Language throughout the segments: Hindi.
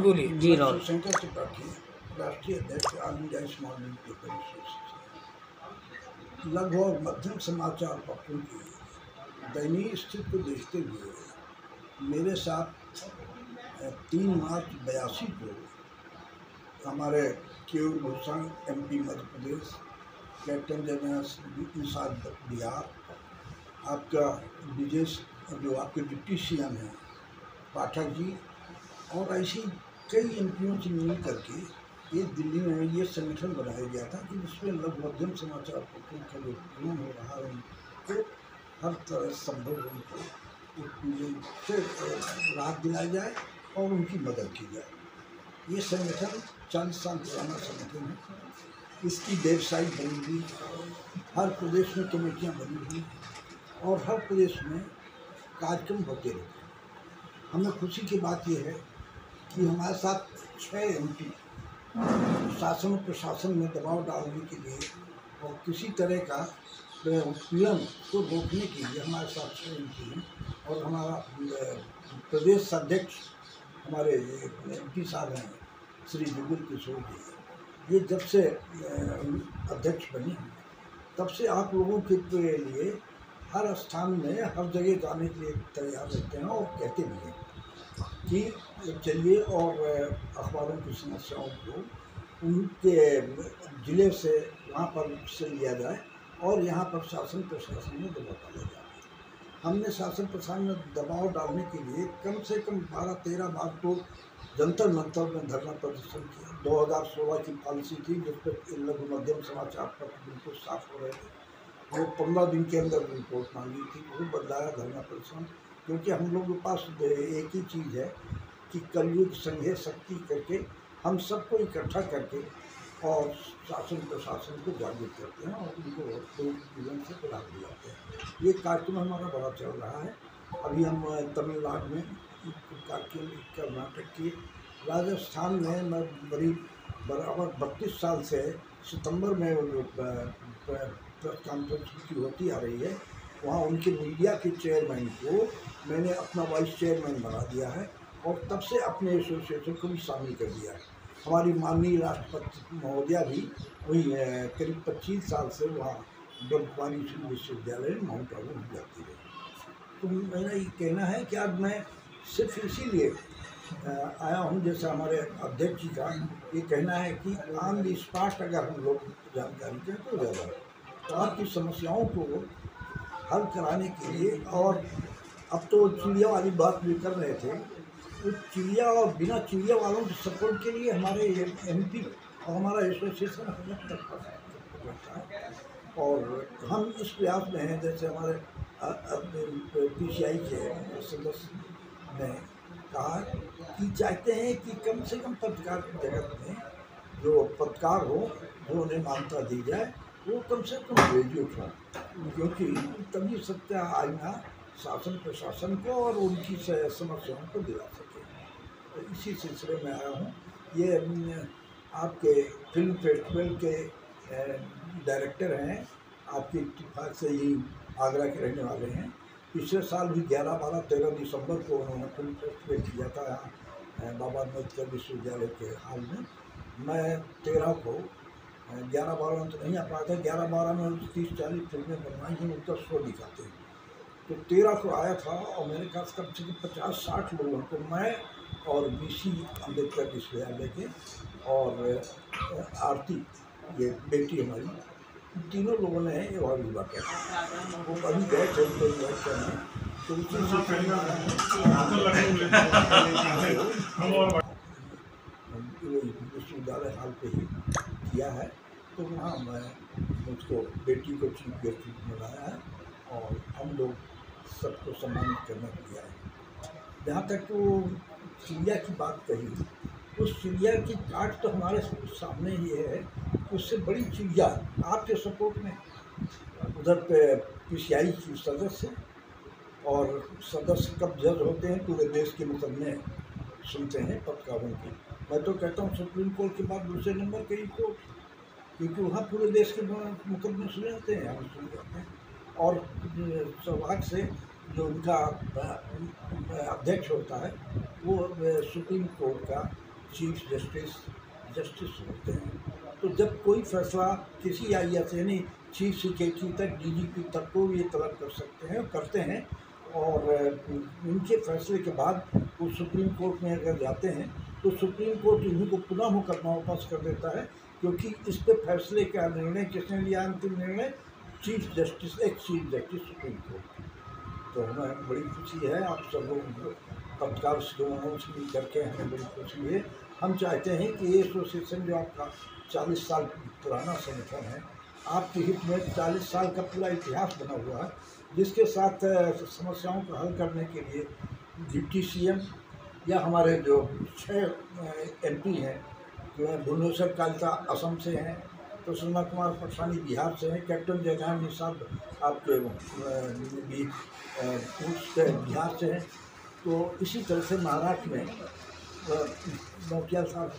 बोलिए जी। शंकर त्रिपाठी, राष्ट्रीय अध्यक्ष all India small newspaper association. लगभग मध्यम समाचार पत्रों की दयनीय स्थिति को देखते हुए मेरे साथ 3 मार्च 82 को हमारे Keyur Bhushan MP Madhya Pradesh, captain general Nishad Bihar, आपका विजय जो आपके डिप्टी CM हैं पाठक जी, और ऐसी कई MPओं से मिल करके ये दिल्ली में ये संगठन बनाया गया था कि जिसमें लघु मध्यम समाचार पत्रों का जो उत्पीड़न हो रहा है उनको हर तरह संभव उनको उत्पीड़न से राहत दिलाई जाए और उनकी मदद की जाए। ये संगठन 40 साल पुराना संगठन है। इसकी वेबसाइट बनी हुई, हर प्रदेश में कमेटियाँ बनी हुई और हर प्रदेश में कार्यक्रम होते रहते हैं। हमें खुशी की बात यह है कि हमारे साथ 6 MP शासन प्रशासन में दबाव डालने के लिए और किसी तरह का उत्पीड़न को रोकने के लिए हमारे साथ 6 MP हैं। और हमारा प्रदेश अध्यक्ष हमारे MP साहब हैं श्री जुगल किशोर जी। ये जब से अध्यक्ष बने हैं तब से आप लोगों के लिए हर स्थान में हर जगह जाने के लिए तैयार रहते हैं और कहते भी हैं कि चलिए और अखबारों की समस्याओं को उनके ज़िले से वहाँ पर से लिया जाए और यहाँ पर शासन प्रशासन में दबाव डाला जाए। हमने शासन प्रशासन में दबाव डालने के लिए कम से कम 12-13 बार तो जंतर मंतर में धरना प्रदर्शन किया। 2016 की पॉलिसी थी जिस पर लघु मध्यम समाचार पत्र बिल्कुल साफ हो रहे थे, वो 15 दिन के अंदर रिपोर्ट मांगी थी, वो बदलाया धरना प्रदर्शन। क्योंकि हम लोगों के पास एक ही चीज़ है कि कलयुग संघे शक्ति करके हम सबको इकट्ठा करके और शासन प्रशासन को जागरूक करते हैं और उनको जीवन से लाभ दिलाते हैं। ये कार्यक्रम हमारा बड़ा चल रहा है। अभी हम तमिलनाडु में कार्यक्रम, कर्नाटक की, राजस्थान में मैं बराबर 32 साल से सितंबर में प्रेस कॉन्फ्रेंस की होती आ रही है। वहाँ उनके मीडिया के चेयरमैन को मैंने अपना वाइस चेयरमैन बना दिया है और तब से अपने एसोसिएशन को भी शामिल कर दिया है। हमारी माननीय राष्ट्रपति महोदया भी वही करीब 25 साल से वहाँ ब्रह्मकुमारी विश्वविद्यालय माउंट आबू में जाती रही। तो मेरा ये कहना है कि आज मैं सिर्फ इसीलिए आया हूँ, जैसे हमारे अध्यक्ष जी का ये कहना है कि ऑन द स्पॉट अगर हम लोग जानकारी दें तो ज़्यादा तो आपकी समस्याओं को हल कराने के लिए। और अब तो चिड़िया वाली बात भी कर रहे थे, उस चिड़िया और बिना चिड़िया वालों के सपोर्ट के लिए हमारे MP और हमारा एसोसिएशन हमें तत्पर है और हम इस प्रयास में हैं। जैसे हमारे PCI के सदस्य ने कहा कि चाहते हैं कि कम से कम पत्रकार जगत में जो पत्रकार हो जो उन्हें मान्यता दी जाए वो कम से कम ग्रेजुएट हों, क्योंकि तभी सत्य आईना शासन प्रशासन को और उनकी समस्याओं को दिला सके। तो इसी सिलसिले में आया हूँ। ये आपके फिल्म फेस्टिवल के डायरेक्टर हैं, आपके इत्तेफाक से ही आगरा के रहने वाले हैं। पिछले साल भी 11, 12, 13 दिसंबर को उन्होंने फिल्म फेस्टिवल किया था यहाँ बाबा अम्बेडकर विश्वविद्यालय के हॉल में। मैं 13 को 11-12 में तो नहीं आ पाया था, 11-12 में 30-40 फिल्में बनवाई हैं, उनका शो दिखाते हैं। तो 13 को आया था और मेरे पास कम से कम 50-60 लोगों को, मैं और BC अम्बेडकर विश्वविद्यालय के और आरती ये बेटी हमारी, तीनों लोगों ने ये और विवाह किया। वो अभी गए थे उनको इन्वाइट करने, तो उसी विश्वविद्यालय हॉल पे ही किया है। तो वहाँ मैं मुझको बेटी को चीफ गेस्ट बनाया है और हम लोग सबको सम्मानित करने दिया है। जहाँ तक वो चिड़िया की बात कही, उस चिड़िया की काट तो हमारे सामने ही है। उससे बड़ी चिड़िया आपके सपोर्ट में उधर पे PCI की सदस्य और सदस्य कब जज होते हैं पूरे देश के मुकदमे सुनते हैं पत्रकारों की। मैं तो कहता हूँ सुप्रीम कोर्ट के बाद दूसरे नंबर के ही कोर्ट, क्योंकि वहाँ पूरे देश के मुकदमे सुने जाते हैं, हम सुन जाते हैं। और सौभाग्य से जो उनका अध्यक्ष होता है वो सुप्रीम कोर्ट का चीफ जस्टिस होते हैं। तो जब कोई फैसला किसी IAS यानी चीफ सेक्रेटरी तक, DGP तक को ये तलब कर सकते हैं, करते हैं, और उनके फैसले के बाद वो सुप्रीम कोर्ट में अगर जाते हैं तो सुप्रीम कोर्ट इन्हीं को पुनः मुकदमा वापस कर देता है, क्योंकि इस पे फैसले का निर्णय किसने लिया, अंतिम निर्णय chief justice, ex chief justice supreme court. तो हमें बड़ी खुशी है, आप सब लोग पत्रकार से मिल करके हमें बड़ी खुशी है। हम चाहते हैं कि ये एसोसिएशन जो आपका 40 साल पुराना संगठन है, आपके हित में 40 साल का पूरा इतिहास बना हुआ है, जिसके साथ समस्याओं को हल करने के लिए डिप्टी CM या हमारे जो 6 MP हैं, जो है भुवनेश्वर कालिता असम से हैं, तो सुषमा कुमार पटसानी बिहार से हैं, कैप्टन जयराम निषाद आपके बिहार से हैं, तो इसी तरह से महाराष्ट्र में नौकिया साहब।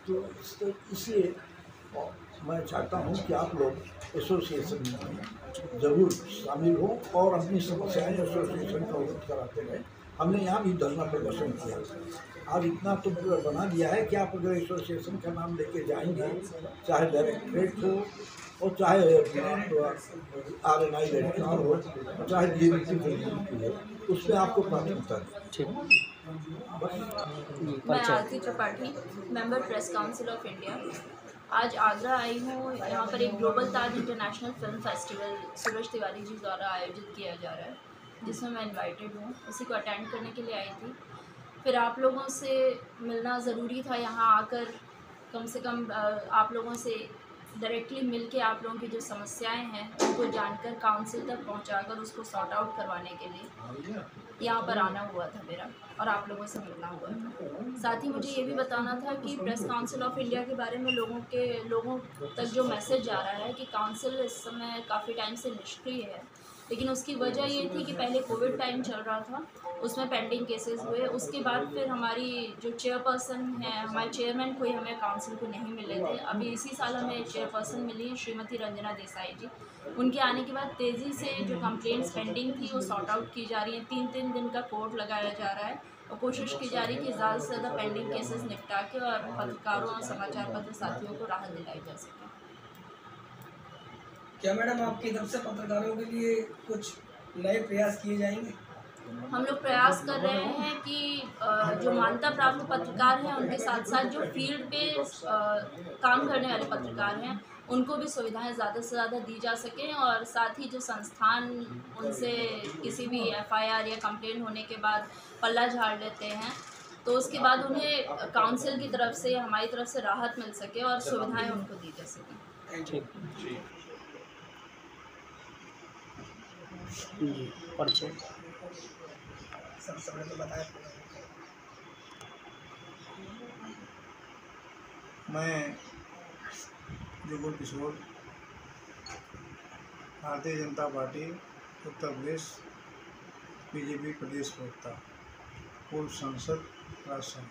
तो इसलिए मैं चाहता हूं कि आप लोग एसोसिएशन में ज़रूर शामिल हो और अपनी समस्याएं एसोसिएशन का अवगत कराते रहें। हमने यहाँ भी धरना प्रदर्शन किया, आज इतना तो बना दिया है कि आप अगर एसोसिएशन का नाम लेके जाएंगे, चाहे डायरेक्टरेट हो और चाहे RNI रजिस्ट्रार हो, चाहे DMP हो, उसमें आपको प्राथमिकता दें। मैं Aarti Tripathi, member press council of India. आज आगरा आई हूँ। यहाँ पर एक global Taj international film festival Suraj Tiwari ji द्वारा आयोजित किया जा रहा है, जिसमें मैं इनवाइटेड हूँ, उसी को अटेंड करने के लिए आई थी। फिर आप लोगों से मिलना ज़रूरी था, यहाँ आकर कम से कम आप लोगों से डायरेक्टली मिल के आप लोगों की जो समस्याएं हैं उनको जानकर काउंसिल तक पहुंचाकर उसको सॉर्ट आउट करवाने के लिए यहाँ पर आना हुआ था मेरा, और आप लोगों से मिलना हुआ था। साथ ही मुझे ये भी बताना था कि प्रेस काउंसिल ऑफ इंडिया के बारे में लोगों तक जो मैसेज जा रहा है कि काउंसिल इस समय काफ़ी टाइम से निष्क्रिय है, लेकिन उसकी वजह ये थी कि पहले कोविड टाइम चल रहा था, उसमें पेंडिंग केसेस हुए। उसके बाद फिर हमारी जो चेयरपर्सन है, हमारे चेयरमैन कोई हमें काउंसिल को नहीं मिले थे। अभी इसी साल हमें चेयरपर्सन मिली श्रीमती रंजना देसाई जी। उनके आने के बाद तेज़ी से जो कंप्लेंट्स पेंडिंग थी वो सॉर्ट आउट की जा रही हैं। 3-3 दिन का कोर्ट लगाया जा रहा है और कोशिश की जा रही है कि ज़्यादा से ज़्यादा पेंडिंग केसेस निपटा के और पत्रकारों और समाचार पत्र साथियों को राहत दिलाई जा सके। क्या मैडम आपकी तरफ से पत्रकारों के लिए कुछ नए प्रयास किए जाएंगे? हम लोग प्रयास कर रहे हैं कि जो मान्यता प्राप्त पत्रकार हैं उनके साथ साथ जो फील्ड पे काम करने वाले पत्रकार हैं उनको भी सुविधाएं ज़्यादा से ज़्यादा दी जा सकें, और साथ ही जो संस्थान उनसे किसी भी FIR या कंप्लेंट होने के बाद पल्ला झाड़ लेते हैं, तो उसके बाद उन्हें काउंसिल की तरफ से या हमारी तरफ से राहत मिल सके और सुविधाएं उनको दी जा सकें। समय तो बताया। मैं जुगल किशोर, भारतीय जनता पार्टी उत्तर प्रदेश BJP प्रदेश प्रवक्ता, पूर्व सांसद, राज्यसभा।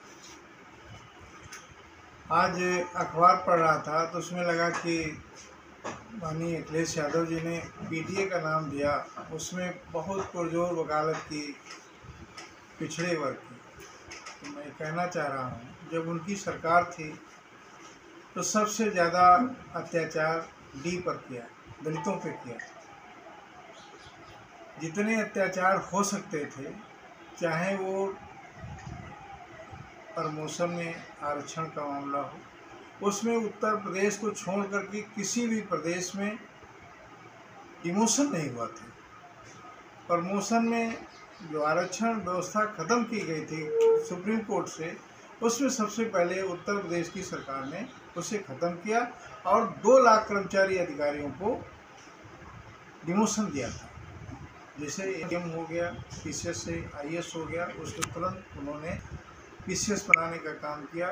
आज अखबार पढ़ रहा था तो उसमें लगा कि माननीय अखिलेश यादव जी ने PTA का नाम दिया, उसमें बहुत पुरजोर वकालत की पिछड़े वर्ग की। तो मैं कहना चाह रहा हूँ, जब उनकी सरकार थी तो सबसे ज़्यादा अत्याचार D पर किया, दलितों पे किया। जितने अत्याचार हो सकते थे, चाहे वो प्रमोशन में आरक्षण का मामला हो, उसमें उत्तर प्रदेश को छोड़ करके किसी भी प्रदेश में डिमोशन नहीं हुआ था। प्रमोशन में जो आरक्षण व्यवस्था ख़त्म की गई थी सुप्रीम कोर्ट से, उसमें सबसे पहले उत्तर प्रदेश की सरकार ने उसे ख़त्म किया और 2 लाख कर्मचारी अधिकारियों को डिमोशन दिया था। जैसे AM हो गया, PCS से IS हो गया, उसको तुरंत उन्होंने PCS बनाने का काम किया।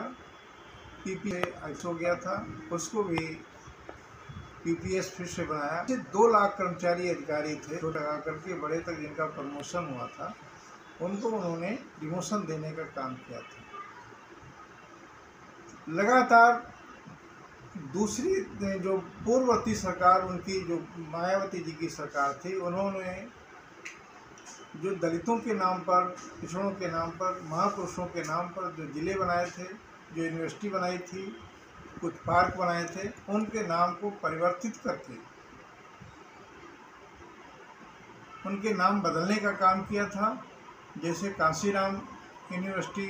PP से IS हो गया था, उसको भी PPS फिर से बनाया। 2 लाख कर्मचारी अधिकारी थे, जो लगा करके बड़े तक जिनका प्रमोशन हुआ था, उनको उन्होंने डिमोशन देने का काम किया था। लगातार दूसरी जो पूर्ववर्ती सरकार, उनकी जो मायावती जी की सरकार थी, उन्होंने जो दलितों के नाम पर, पिछड़ों के नाम पर, महापुरुषों के नाम पर जो ज़िले बनाए थे, जो यूनिवर्सिटी बनाई थी, कुछ पार्क बनाए थे, उनके नाम को परिवर्तित करके उनके नाम बदलने का काम किया था। जैसे कांसीराम यूनिवर्सिटी,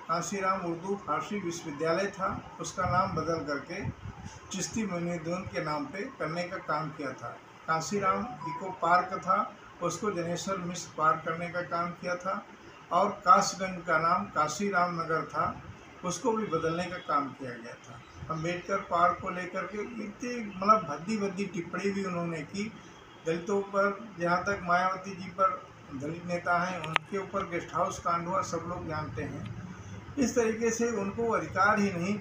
कांसीराम उर्दू फारसी विश्वविद्यालय था, उसका नाम बदल करके चिश्ती मोइनुद्दीन के नाम पे करने का काम किया था। कांसीराम इको पार्क था, उसको जनेश्वर मिश्र पार्क करने का काम किया था। और कासगंज का नाम काशीराम नगर था, उसको भी बदलने का काम किया गया था। अम्बेडकर पार्क को लेकर के इतनी मतलब भद्दी टिप्पणी भी उन्होंने की दलितों पर। जहाँ तक मायावती जी पर दलित नेता हैं, उनके ऊपर गेस्ट हाउस कांड हुआ, सब लोग जानते हैं। इस तरीके से उनको अधिकार ही नहीं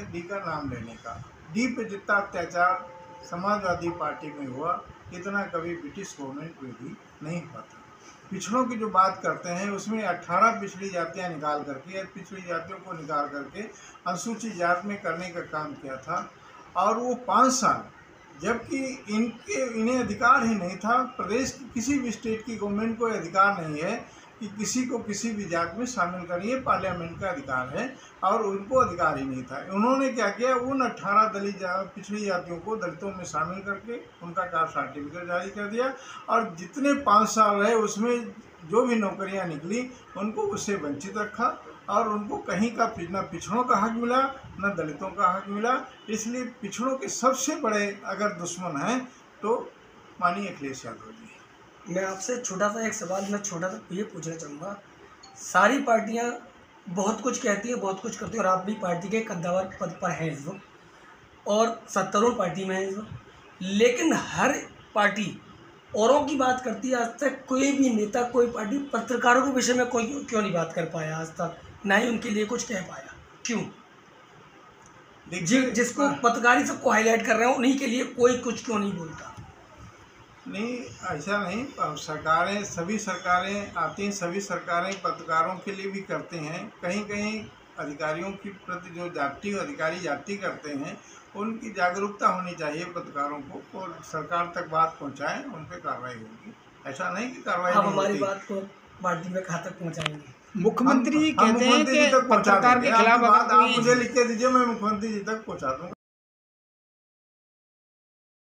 डी का नाम लेने का। डी पे जितना अत्याचार समाजवादी पार्टी में हुआ, इतना कभी ब्रिटिश गवर्नमेंट में भी नहीं हुआ था। पिछड़ों की जो बात करते हैं, उसमें 18 पिछड़ी जातियां निकाल करके, पिछड़ी जातियों को निकाल करके अनुसूचित जाति में करने का काम किया था। और वो 5 साल, जबकि इन्हें अधिकार ही नहीं था। प्रदेश की किसी भी स्टेट की गवर्नमेंट को अधिकार नहीं है कि किसी को किसी भी जाति में शामिल करिए, पार्लियामेंट का अधिकार है, और उनको अधिकार ही नहीं था। उन्होंने क्या किया, उन 18 दलित पिछड़ी जातियों को दलितों में शामिल करके उनका कास्ट सर्टिफिकेट जारी कर दिया। और जितने 5 साल रहे, उसमें जो भी नौकरियां निकली, उनको उससे वंचित रखा। और उनको कहीं का न पिछड़ों का हक मिला, न दलितों का हक मिला। इसलिए पिछड़ों के सबसे बड़े अगर दुश्मन हैं तो माननीय अखिलेश यादव जी। मैं आपसे छोटा सा एक सवाल मैं छोटा सा ये पूछना चाहूँगा। सारी पार्टियां बहुत कुछ कहती हैं, बहुत कुछ करती हैं, और आप भी पार्टी के कद्दावर पद पर हैं इस वक्त, और 70 पार्टी में है इस वक्त, लेकिन हर पार्टी औरों की बात करती है। आज तक कोई भी नेता, कोई पार्टी पत्रकारों के विषय में कोई क्यों नहीं बात कर पाया आज तक, ना ही उनके लिए कुछ कह पाया? क्यों? जिसको पत्रकारी सबको हाईलाइट कर रहे हैं, उन्हीं के लिए कोई कुछ क्यों नहीं बोलता? नहीं, ऐसा नहीं। सरकारें, सभी सरकारें आती हैं, सभी सरकारें पत्रकारों के लिए भी करते हैं। कहीं कहीं अधिकारियों की प्रति जो अधिकारी जाति करते हैं, उनकी जागरूकता होनी चाहिए पत्रकारों को, और सरकार तक बात पहुंचाएं, उन पर कार्रवाई होगी। ऐसा नहीं कि कार्रवाई नहीं होती। हमारी बात को पार्टी में कहाँ तक पहुँचाएंगे? मुख्यमंत्री कहते हैं कि पत्रकार के खिलाफ बात आप मुझे लिख के दीजिए, मैं मुख्यमंत्री जी तक पहुँचा दूँगा।